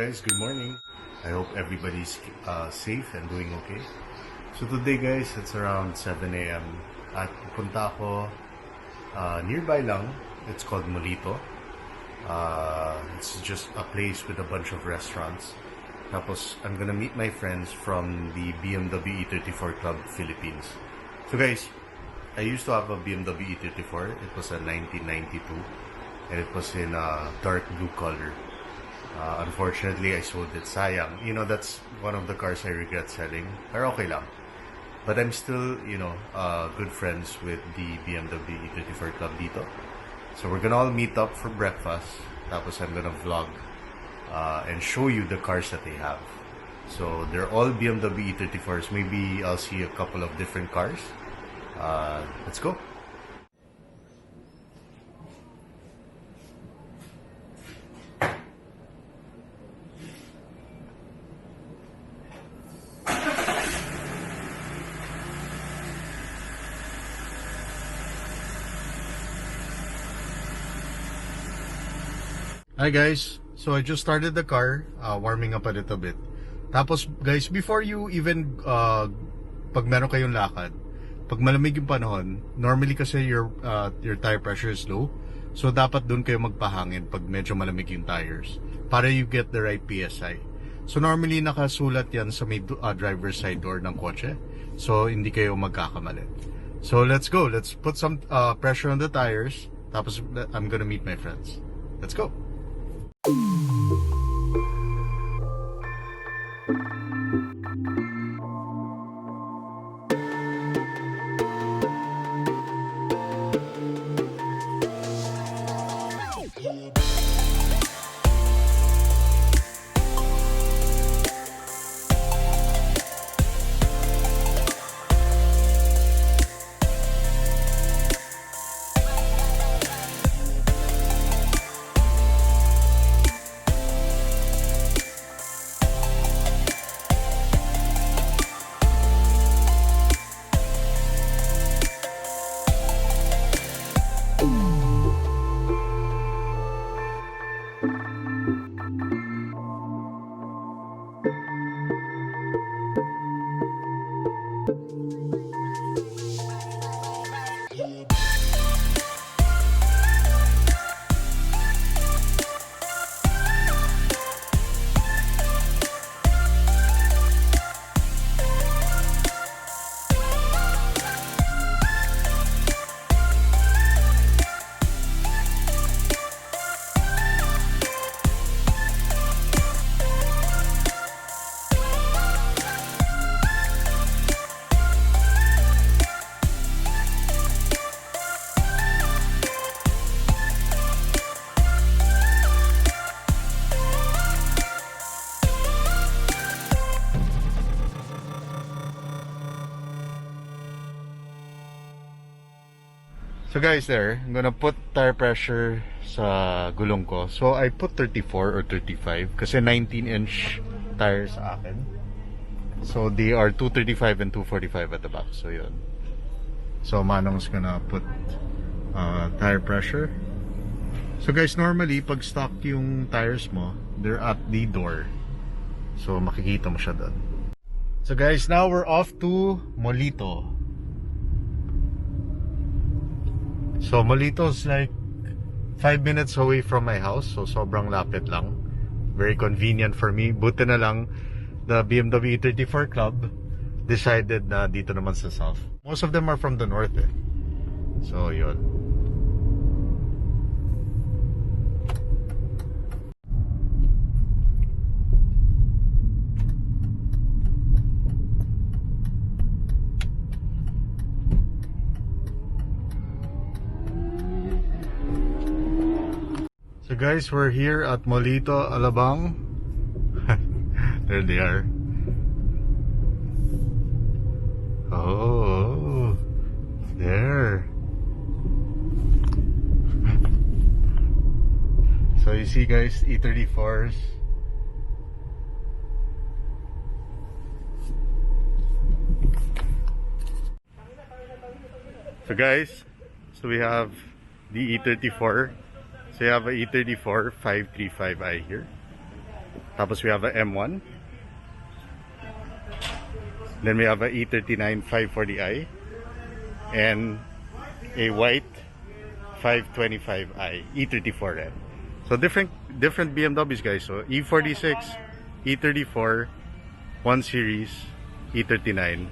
guys, good morning. I hope everybody's safe and doing okay. So today guys, it's around 7 a.m. at pupunta ako nearby lang. It's called Molito. It's just a place with a bunch of restaurants. Tapos I'm gonna meet my friends from the BMW E34 Club Philippines. So guys, I used to have a BMW E34. It was a 1992 and it was in a dark blue color. Unfortunately, I sold it. Sayang. You know, that's one of the cars I regret selling. Pero okay lang. But I'm still, good friends with the BMW E34 Club dito. So we're gonna all meet up for breakfast. Tapos I'm gonna vlog and show you the cars that they have. So they're all BMW E34s. Maybe I'll see a couple of different cars. Let's go. Hi guys, so I just started the car, warming up a little bit. Tapos guys, before you even, pag meron kayong lakad, pag malamig yung panahon, normally kasi your tire pressure is low. So dapat dun kayo magpahangin pag medyo malamig yung tires, para you get the right PSI. So normally nakasulat yan sa may driver's side door ng kotse. So hindi kayo magkakamali. So let's go, let's put some pressure on the tires. Tapos I'm gonna meet my friends. Let's go. So guys, I'm gonna put tire pressure sa gulong ko. So I put 34 or 35 kasi 19-inch tires sa akin. So they are 235 and 245 at the back. So yun. So Manong's gonna put tire pressure. So guys, normally pag stock yung tires mo, they're at the door. So makikita mo siya doon. So guys, now we're off to Molito. So Molito is like 5 minutes away from my house. So sobrang lapit lang. Very convenient for me. Buti na lang the BMW E34 Club decided na dito naman sa south. Most of them are from the north eh. So yun. So guys, we're here at Molito, Alabang. There they are. Oh, there. So you see guys, E34s. So guys, so we have the E34. So you have a E34 535i here. Tapos we have a M1. Then we have a E39 540i. And a white 525i E34 red. So different BMWs, guys. So E46, E34, 1 Series, E39,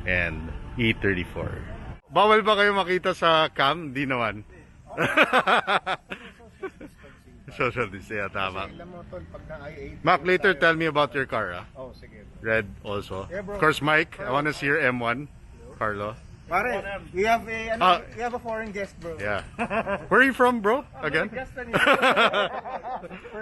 and E34. Bawal ba kayo makita sa cam? Di naman. Social distance, yeah, tama. Mac, later tell me about your car. Oh, sige. Red also. Yeah, bro. Of course, Mike, I want to see your M1. Carlo. Pare, we have a foreign guest, bro. Yeah. Where are you from, bro? Again?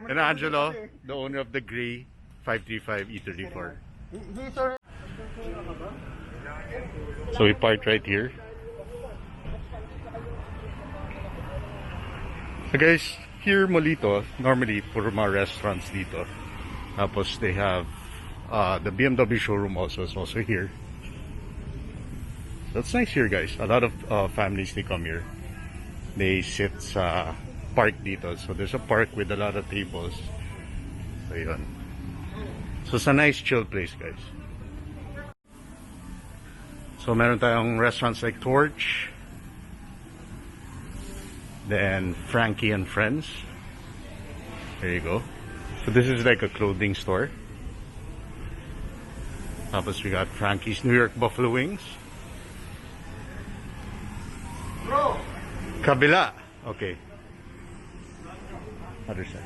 And And Angelo, the owner of the gray 535 E34. So we parked right here. So guys, here Molito, normally puro mga restaurants dito. Tapos they have the BMW showroom also is also here. That's nice here, guys. A lot of families, they come here. They sit sa park dito. So there's a park with a lot of tables. So yun. So it's a nice chill place, guys. So meron tayong restaurants like Torch. Then Frankie and Friends. There you go. So this is like a clothing store. Tapos we got Frankie's New York Buffalo Wings. Bro! Kabila. Okay. Other side.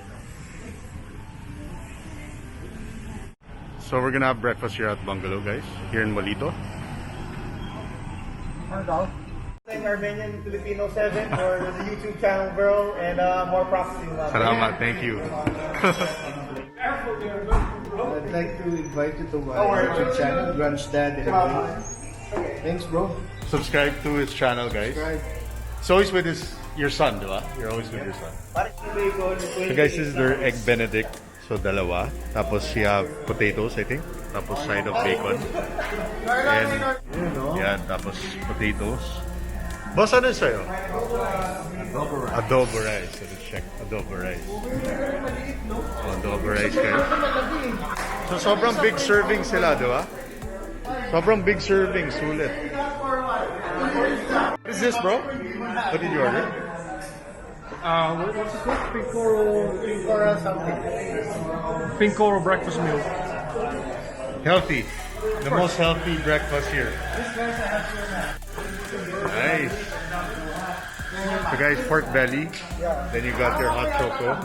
So we're gonna have breakfast here at Bungalow, guys. Here in Molito. Thank Armenian Filipino 7 for the YouTube channel, bro, and more props to you. Salamat. Thank you. I'd like to invite you to my YouTube channel, Grunge Dad and Thanks, bro. Subscribe to his channel, guys. He's always with your son, diba? You're always with your son. So guys, this is their egg benedict. So dalawa. Tapos you have potatoes, I think. Tapos side of bacon. And yan, tapos potatoes. Boss, ano sa'yo? Adobo rice. Adobo rice. So let's check. Adobo rice. So adobo rice, guys. So sobrang big serving sila, diba? Sobrang big serving, sulit. What is this, bro? What did you order? What's it called? Pincoro something. Pincoro breakfast meal. Healthy. The most healthy breakfast here. Nice. So guys, pork belly. Then you got your hot choco.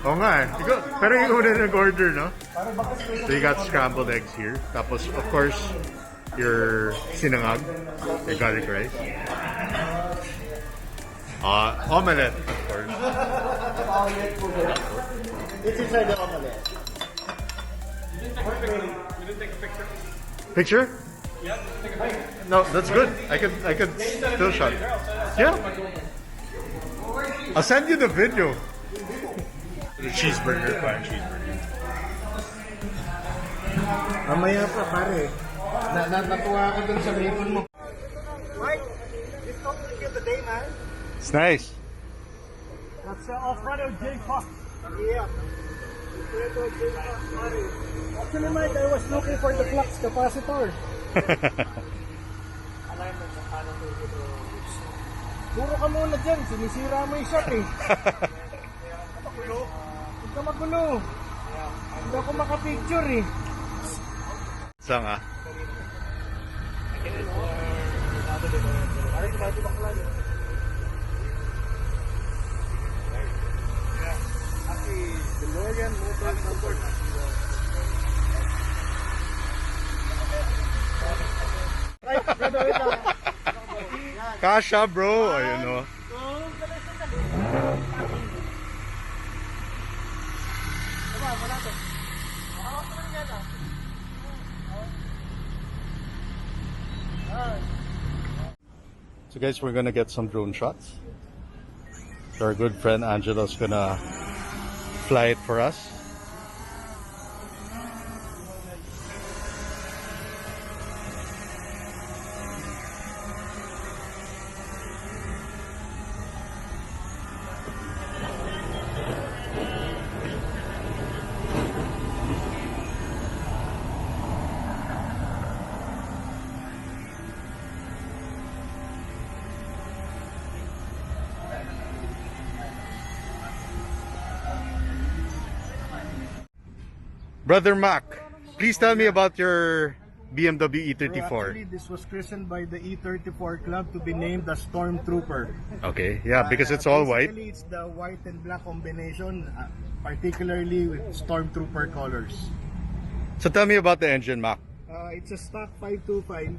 Oh nga eh. Pero yung una nag-order, no? So you got scrambled eggs here. Tapos, of course, your sinangag. Your garlic rice. Omelette, of course. This is the omelette. We didn't take a picture. Picture? Yeah, just take a picture. No, that's good. I could still shot. Yeah. I'll send you the video. The cheeseburger, fine cheeseburger. Mamaya pa, pare. Natuwa ako dun sa bacon mo. Mike, this totally killed the day, man. It's nice. That's Alfredo J. Fox. Yeah. Alfredo J. Fox, pare. Actually, Mike, I was looking for the flux capacitor. Puro ka muna dyan, sinisira mo yung shot eh. Huwag ka magulo. Hindi ako makapicture eh. Saan nga? Kasha, bro. Ayun o. So guys, we're gonna get some drone shots. So our good friend Angelo's gonna fly it for us. Brother Mac, please tell me about your BMW Actually, E34. this was christened by the E34 Club to be named the Stormtrooper. Okay, yeah, because it's all white. Basically, it's the white and black combination, particularly with Stormtrooper colors. So tell me about the engine, Mac. It's a stock 525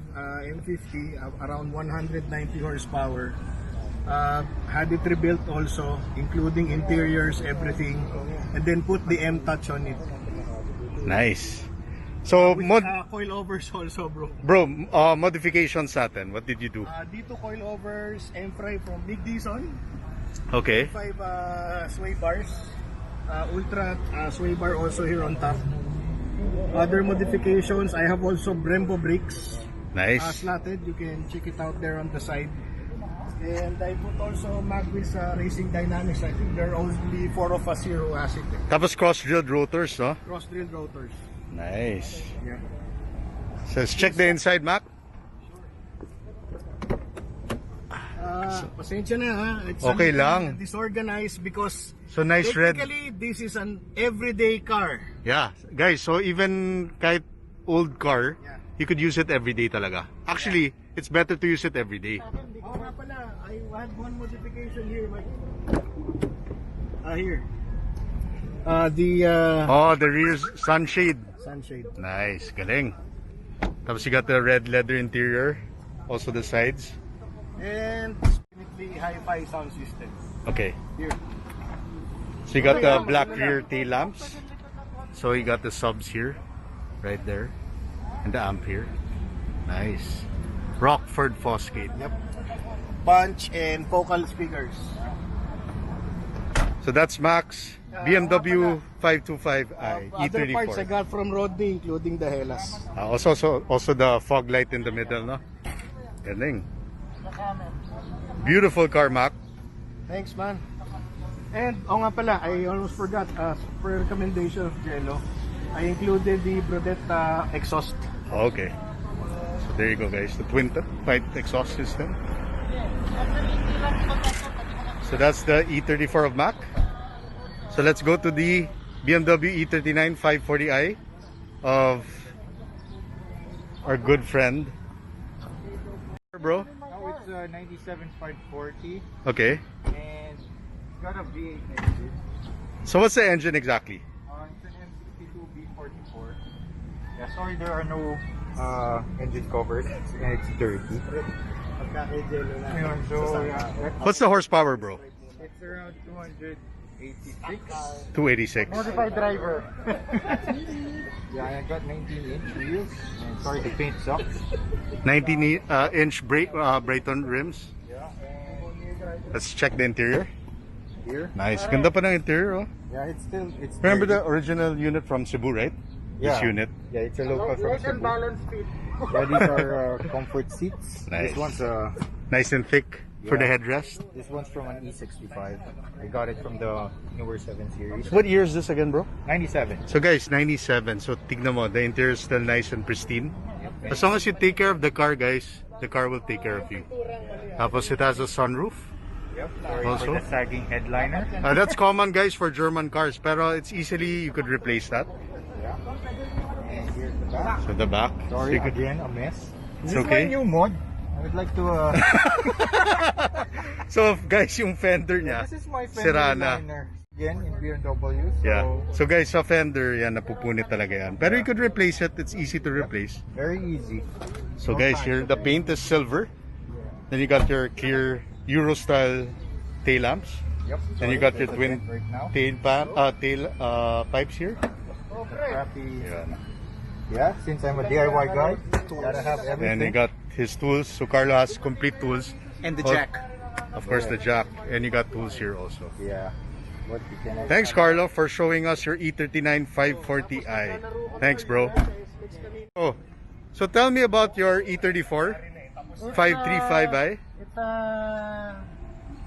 M50, around 190 horsepower. Had it rebuilt also, including interiors, everything, and then put the M touch on it. Nice. So, With coilovers also, bro. modifications natin. What did you do? Dito coilovers, M-Fry from Big Dison. Okay. 5 sway bars. Ultra sway bar also here on top. Other modifications, I have also Brembo brakes. Nice. Slatted, you can check it out there on the side. And I put also Magwis Racing Dynamics. I think there are only 4 of us here who has it. Tapos cross-drilled rotors, no? Cross-drilled rotors. Nice. Yeah. So let's check the inside, Mac. Pasensya na ha. It's Okay a little lang. disorganized because So nice red. technically this is an everyday car. Yeah, guys, so even kahit old car, Yeah. you could use it every day talaga. Actually, it's better to use it every day. Oh nga pala, I had one modification here, Mike. Here. Oh, the rear sunshade. Sunshade. Nice, galing. Tapos you got the red leather interior, also the sides. And definitely hi-fi sound system. Okay. Here. So you got the black rear tail lamps. So you got the subs here, right there, and the amp here. Nice. Rockford Fosgate. Yep. Punch and focal speakers. So that's Max BMW 525i Other parts I E34. got from Rodney, including the Hellas. Also the fog light in the middle, no? Galing. Beautiful car, Mac. Thanks, man. And, nga pala, I almost forgot, per recommendation of Jello, I included the Brodetta exhaust. Okay. So there you go, guys. The twin pipe exhaust system. So that's the E34 of Mac. So let's go to the BMW E39 540i of our good friend. Bro. Now it's 97 540 Okay. and it's got a V8 engine. So what's the engine exactly? It's an M62 B44. Yeah, sorry there are no engine covers. It's dirty. Pagka-kay Jello na. Ayun, so yeah, What's the horsepower, bro? it's around 286. 286. Modified driver. Yeah, I got 19-inch wheels. And sorry, the paint sucks. 19-inch Brayton rims. Yeah, Let's check the interior. here. Nice. Ganda pa ng interior, oh. Yeah, it's Remember dirty. the original unit from Cebu, right? This Yeah. unit. Yeah, it's a local from Weight and Cebu. balance fit. Yeah, these are comfort seats. Nice. This one's Nice and thick for the Yeah. headrest. this one's from an E65. I got it from the newer 7 Series. What year is this again, bro? 97. So guys, 97. So tignan mo, the interior is still nice and pristine. As long as you take care of the car, guys, the car will take care of you. Tapos it has a sunroof. Yep. Sorry Also? for the sagging headliner. That's common, guys, for German cars. Pero it's easily, you could replace that. Yeah. And here's the back. So the back. So Sorry, you could, again, a mess. It's This okay. is my new mod. I would like to. so guys, yung fender niya, This is my fender sira na. liner. Again, in BMW. So Yeah. So guys, sa fender, yan, napupunit talaga yan. Pero you could replace it. It's easy to replace. very easy. So guys, here the paint is silver. Then you got your clear Euro style tail lamps. Yep. Then you Sorry, got your there's a twin dent right now. tail pipes here. The crappy. Yan. Yeah, since I'm a DIY guy, gotta have everything. And you got his tools. So Carlo has complete tools. And the Oh, jack. Of course, the jack. And you got tools here also. Yeah. What you can Thanks, Carlo, for showing us your E39 540i. Thanks, bro. Oh, so tell me about your E34 535i. It's a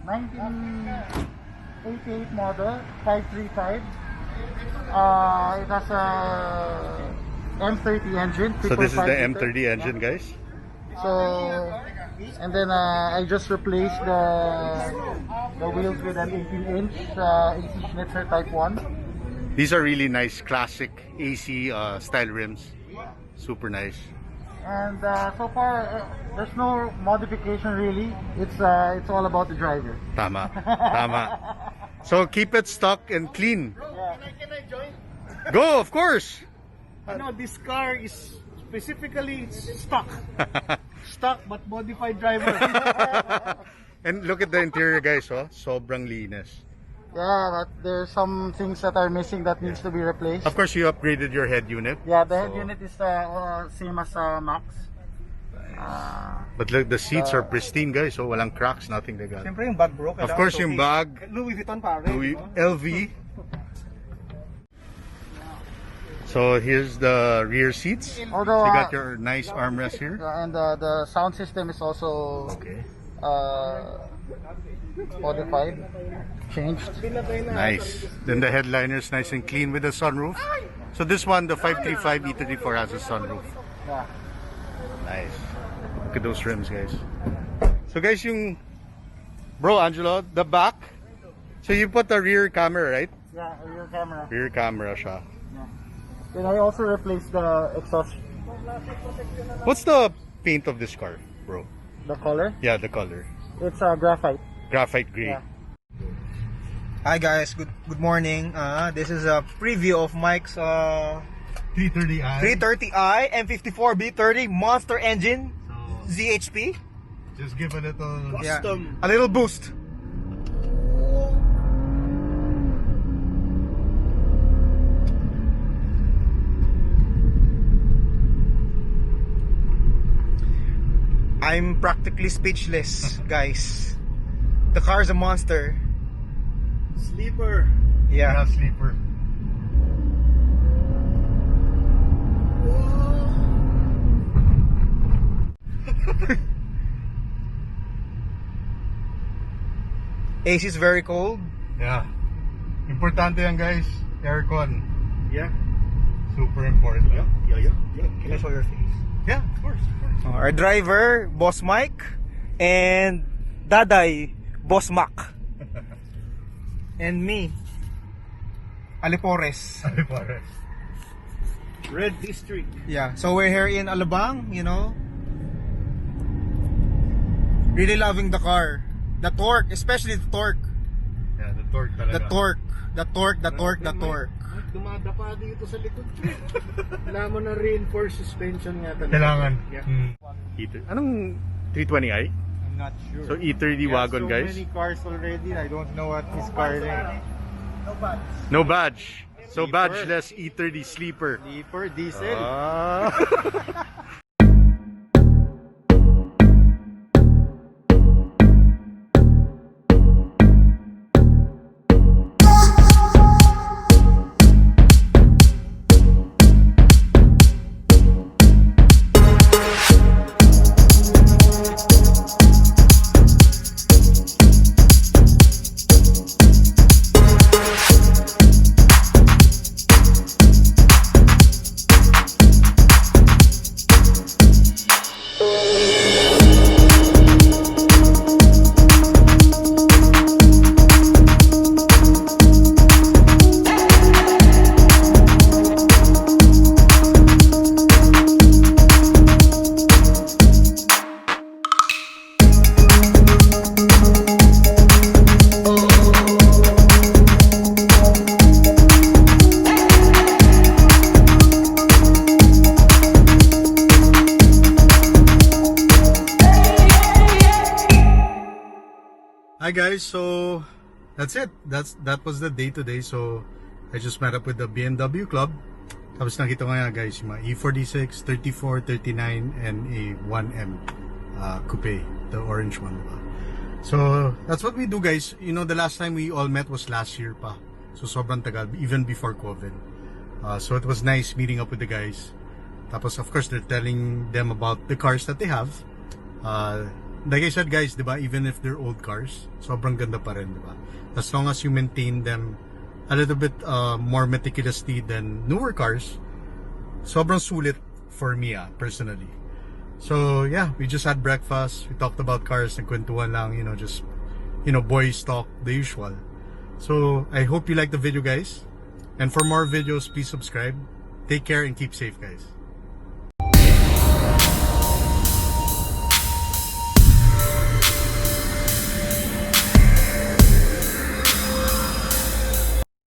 1988 model, 535. It has a M30 engine. So this is the 3.5 liter. M30 engine, guys. So, and then I just replaced the wheels with an 18-inch 18 Schnitzer Type 1. These are really nice classic AC style rims. Super nice. And so far, there's no modification really. It's all about the driver. Tama. Tama. So keep it stock and clean. Can I join? Go, of course. This car is specifically stock. Stock but modified driver. And look at the interior, guys. Oh, sobrang linis. Yeah, but there's some things that are missing that needs to be replaced. Of course, you upgraded your head unit. Yeah, the head unit is same as Max. But look, the seats are pristine, guys. So walang cracks, nothing like that. Siyempre yung bag bro. Of course, yung bag, Louis Vuitton pare. Louis LV. So here's the rear seats. Although, So you got your nice armrest here. and the sound system is also Okay. modified, changed. Nice. Then the headliner is nice and clean with the sunroof. So this one, the 535 E34 has a sunroof. Yeah. Nice. Look at those rims, guys. So guys, yung bro Angelo, the back. So you put the rear camera, right? Yeah, rear camera. Rear camera siya. Then I also replaced the exhaust, What's the paint of this car, bro? the color. Yeah, the color. It's graphite. Graphite gray. Yeah. Hi guys, good morning. This is a preview of Mike's 330i. 330i M54 B30 monster engine ZHP. Just give a little Custom. A little boost. I'm practically speechless, guys. The car is a monster. Sleeper. Yeah. sleeper. AC is very cold. Yeah. Importante yan, guys. Aircon. Yeah. Super important. Yeah. Can I show your face? Yeah, of course. Our driver, Boss Mike, and Daday, Boss Mac. And me, Alipores. Red District. Yeah, so we're here in Alabang, you know. Really loving the car. The torque, especially the torque. Yeah, the torque talaga. The torque. Dumadapa dito sa likod ko. Wala mo na reinforced suspension nga talaga. Kailangan. Yeah. Anong 320i? I'm not sure. So E30 wagon, guys. So many cars already. I don't know what his car is. No badge. So badgeless E30 sleeper. Sleeper, diesel. Ah. Hi guys, so that's it. That was the day today. So I just met up with the BMW club. Tapos nakita ko nga guys, yung mga E46, 34, 39, and a 1M coupe, the orange one. So that's what we do guys. You know, the last time we all met was last year pa. So sobrang tagal, even before COVID. So it was nice meeting up with the guys. Tapos of course they're telling them about the cars that they have. Like I said guys, diba, even if they're old cars, sobrang ganda pa rin, diba? As long as you maintain them a little bit more meticulously than newer cars, sobrang sulit for me personally. So yeah, we just had breakfast, we talked about cars, nagkwentuhan lang, you know, just, you know, boys talk, the usual. So I hope you like the video guys. And for more videos, please subscribe. Take care and keep safe, guys.